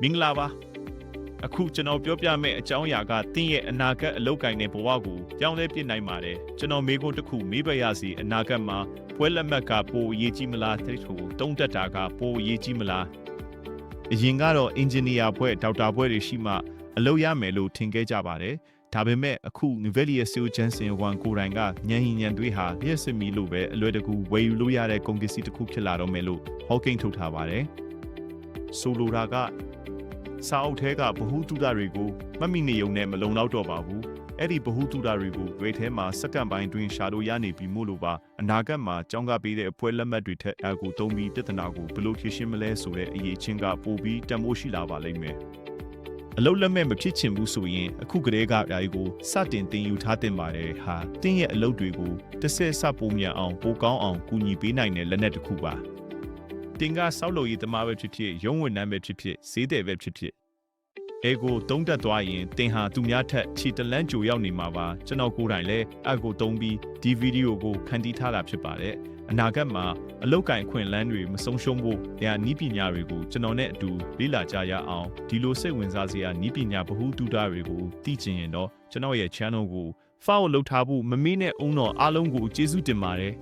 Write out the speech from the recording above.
မင်္ဂလာပါအခုကျွန်တော်ပြောပြမယ့်အကြောင်းအရာကတင်းရဲ့အနာဂတ်အလောက်ကိုင်းတဲ့ဘဝကိုပြောင်းလဲပြစ်နိုင်ပါတယ်ကျွန်တော်မေးခွန်းတစ်ခုမေးပရစီအနာဂတ်မှာပွဲလက်မှတ်ကပိုအရေးကြီးမလားတဲ့ဆိုတုံးတက်တာကပိုအရေးကြီးမလားအရင်ကတော့အင်ဂျင်နီယာဘွဲ့ဒေါက်တာဘွဲ့တွေရှိမှအလုပ်ရမယ်လို့ထင်ခဲ့ကြပါတယ်ဒါပေမဲ့အခု Nvidia Sil Jensen 1ကိုယ်တိုင်ကညံဟင်ညံတွေးဟာလျှက်စစ်မီလို့ပဲအလွယ်တကူဝယ်ယူလို့ရတဲ့ကုန်ပစ္စည်းတစ်ခုဖြစ်လာတော့မယ်လို့ Hawking ထုတ်ထားပါတယ်ဆိုလိုတာကစာအုပ်ထဲကဗဟုသုတတွေကိုမမိနေုံနဲ့မလုံလောက်တော့ပါဘူးအဲ့ဒီဗဟုသုတတွေကိုတွေထဲမှာစက္ကန့်ပိုင်းတွင်ရှာလို့ရနေပြီမို့လို့ပါအနာဂတ်မှာကျောင်းကပေးတဲ့အဖွဲလက်မှတ်တွေထက်အကူသုံးပြီးပြဿနာကိုဘယ်လိုဖြေရှင်းမလဲဆိုတဲ့အရေးချင်းကပိုပြီးတန်ဖိုးရှိလာပါလိမ့်မယ်အလုံးလက်မဲ့မဖြစ်ချင်ဘူးဆိုရင်အခုကတည်းကဓာတ်ကိုစတင်တင်ယူထားတင်ပါတယ်ဟာတင်းရဲ့အလုပ်တွေကိုတစ်ဆက်စပိုမြန်အောင်ပိုကောင်းအောင်ကူညီပေးနိုင်တဲ့လက်နက်တစ်ခုပါတင်ကစောက်လို့ရည်သမားပဲဖြစ်ဖြစ်ရုံးဝန်ထမ်းပဲဖြစ်ဖြစ်ဈေးတယ်ပဲဖြစ်ဖြစ်အဲကိုတုံးတက်သွားရင်တင်ဟာသူများထက်ခြေတလန်းကြိုရောက်နေမှာပါကျွန်တော်ကိုယ်တိုင်လည်းအကိုတုံးပြီးဒီဗီဒီယိုကိုခန်းတီးထားတာဖြစ်ပါတယ်အနာဂတ်မှာအလောက်ကင်ခွင့်လန်းတွေမဆုံးရှုံးဖို့တရားနီးပညာတွေကိုကျွန်တော်နဲ့အတူလေ့လာကြရအောင်ဒီလိုစိတ်ဝင်စားစရာနီးပညာဗဟုသုတတွေကိုသိချင်ရင်တော့ကျွန်တော်ရဲ့ channel ကို follow လုပ်ထားဖို့မမေ့နဲ့အောင်တော့အားလုံးကိုကျေးဇူးတင်ပါတယ်